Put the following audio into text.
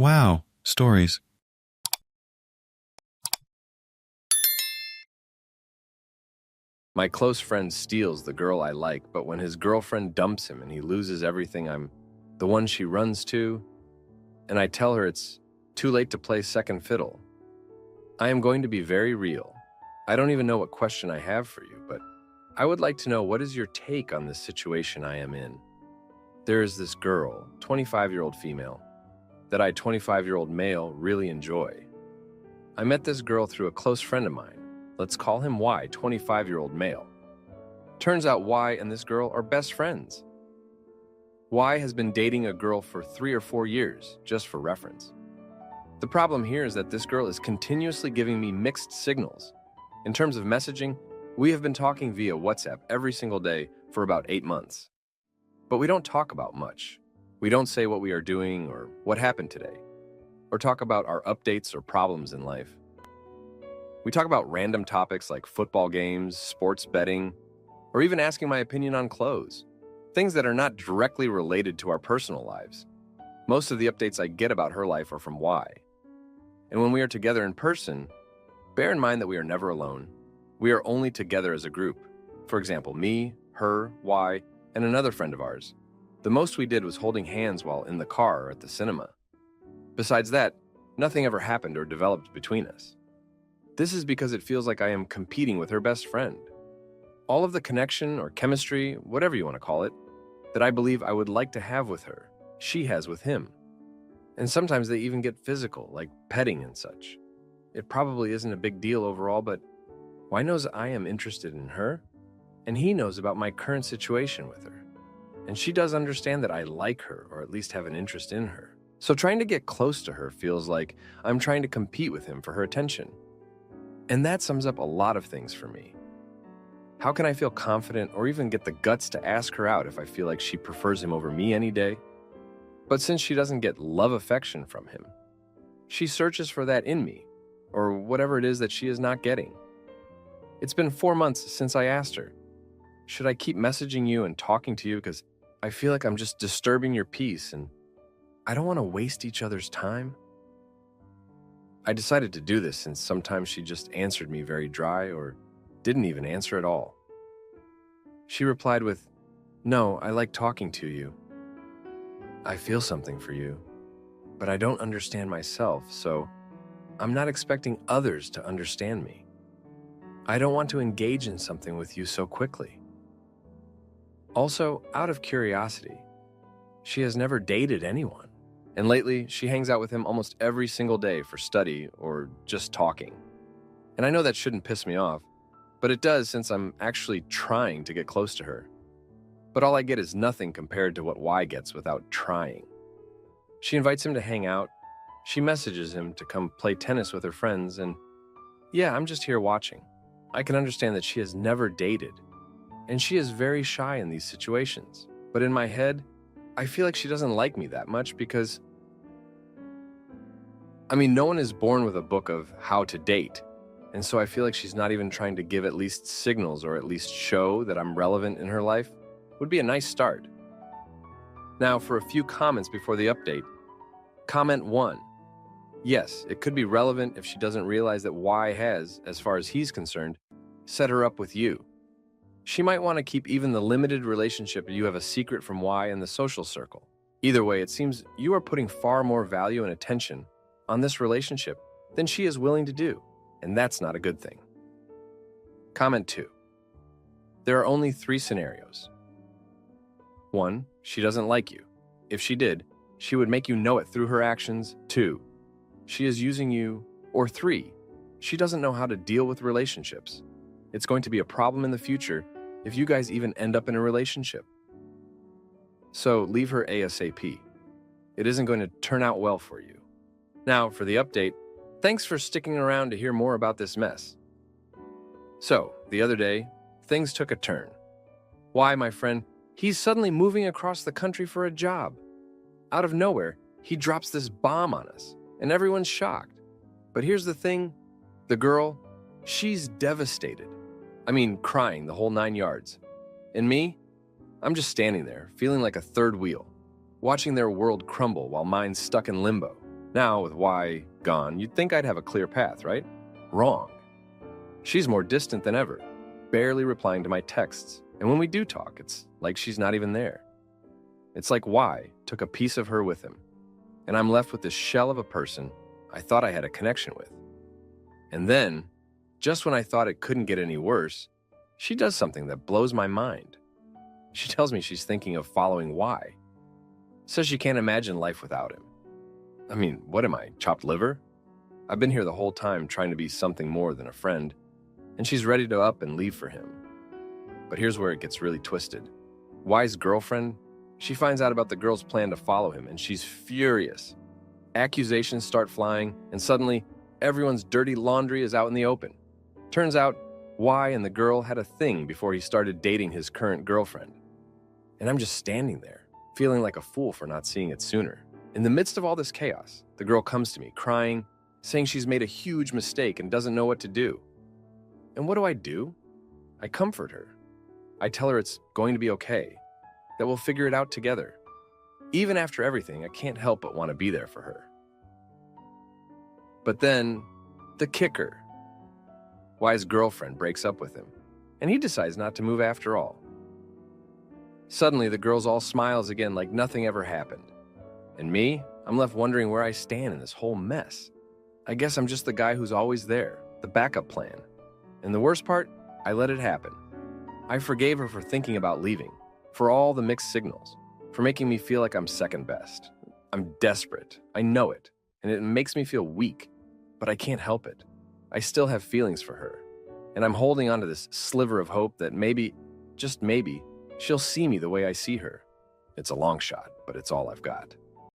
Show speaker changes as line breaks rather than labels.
Wow, stories.
My close friend steals the girl I like, but when his girlfriend dumps him and he loses everything, I'm the one she runs to, and I tell her it's too late to play second fiddle. I am going to be very real. I don't even know what question I have for you, but I would like to know, what is your take on this situation I am in? There is this girl, 25-year-old female, that I, 25-year-old male, really enjoy. I met this girl through a close friend of mine. Let's call him Y, 25-year-old male. Turns out Y and this girl are best friends. Y has been dating a girl for 3 or 4 years, just for reference. The problem here is that this girl is continuously giving me mixed signals. In terms of messaging, we have been talking via WhatsApp every single day for about 8 months. But we don't talk about much. We don't say what we are doing or what happened today, or talk about our updates or problems in life. We talk about random topics like football games, sports betting, or even asking my opinion on clothes, things that are not directly related to our personal lives. Most of the updates I get about her life are from Y. And when we are together in person, bear in mind that we are never alone. We are only together as a group. For example, me, her, Y, and another friend of ours. The most we did was holding hands while in the car or at the cinema. Besides that, nothing ever happened or developed between us. This is because it feels like I am competing with her best friend. All of the connection or chemistry, whatever you want to call it, that I believe I would like to have with her, she has with him. And sometimes they even get physical, like petting and such. It probably isn't a big deal overall, but Y knows I am interested in her, and he knows about my current situation with her. And she does understand that I like her, or at least have an interest in her. So trying to get close to her feels like I'm trying to compete with him for her attention. And that sums up a lot of things for me. How can I feel confident or even get the guts to ask her out if I feel like she prefers him over me any day? But since she doesn't get love affection from him, she searches for that in me, or whatever it is that she is not getting. It's been 4 months since I asked her, should I keep messaging you and talking to you because I feel like I'm just disturbing your peace and I don't want to waste each other's time? I decided to do this since sometimes she just answered me very dry or didn't even answer at all. She replied with, "No, I like talking to you. I feel something for you, but I don't understand myself, so I'm not expecting others to understand me. I don't want to engage in something with you so quickly." Also, out of curiosity, she has never dated anyone, and lately she hangs out with him almost every single day for study or just talking. And I know that shouldn't piss me off, but it does since I'm actually trying to get close to her. But all I get is nothing compared to what Y gets without trying. She invites him to hang out, she messages him to come play tennis with her friends, and yeah, I'm just here watching. I can understand that she has never dated, and she is very shy in these situations. But in my head, I feel like she doesn't like me that much because, no one is born with a book of how to date. And so I feel like she's not even trying to give at least signals or at least show that I'm relevant in her life. Would be a nice start. Now for a few comments before the update. Comment 1. Yes, it could be relevant if she doesn't realize that Y has, as far as he's concerned, set her up with you. She might want to keep even the limited relationship you have a secret from Y in the social circle. Either way, it seems you are putting far more value and attention on this relationship than she is willing to do, and that's not a good thing. Comment 2. There are only 3 scenarios. 1, she doesn't like you. If she did, she would make you know it through her actions. 2, she is using you. Or 3, she doesn't know how to deal with relationships. It's going to be a problem in the future if you guys even end up in a relationship. So leave her ASAP. It isn't going to turn out well for you. Now for the update, thanks for sticking around to hear more about this mess. So, the other day, things took a turn. Y, my friend, he's suddenly moving across the country for a job. Out of nowhere, he drops this bomb on us, and everyone's shocked. But here's the thing, the girl, she's devastated. Crying the whole 9 yards. And me? I'm just standing there, feeling like a third wheel, watching their world crumble while mine's stuck in limbo. Now, with Y gone, you'd think I'd have a clear path, right? Wrong. She's more distant than ever, barely replying to my texts. And when we do talk, it's like she's not even there. It's like Y took a piece of her with him, and I'm left with this shell of a person I thought I had a connection with. And then, just when I thought it couldn't get any worse, she does something that blows my mind. She tells me she's thinking of following Y. Says she can't imagine life without him. I mean, what am I, chopped liver? I've been here the whole time trying to be something more than a friend, and she's ready to up and leave for him. But here's where it gets really twisted. Y's girlfriend, she finds out about the girl's plan to follow him, and she's furious. Accusations start flying, and suddenly, everyone's dirty laundry is out in the open. Turns out, Y and the girl had a thing before he started dating his current girlfriend. And I'm just standing there, feeling like a fool for not seeing it sooner. In the midst of all this chaos, the girl comes to me, crying, saying she's made a huge mistake and doesn't know what to do. And what do? I comfort her. I tell her it's going to be okay, that we'll figure it out together. Even after everything, I can't help but want to be there for her. But then, the kicker. Y's girlfriend breaks up with him, and he decides not to move after all. Suddenly, the girl's all smiles again like nothing ever happened. And me, I'm left wondering where I stand in this whole mess. I guess I'm just the guy who's always there, the backup plan. And the worst part, I let it happen. I forgave her for thinking about leaving, for all the mixed signals, for making me feel like I'm second best. I'm desperate, I know it, and it makes me feel weak, but I can't help it. I still have feelings for her, and I'm holding on to this sliver of hope that maybe, just maybe, she'll see me the way I see her. It's a long shot, but it's all I've got.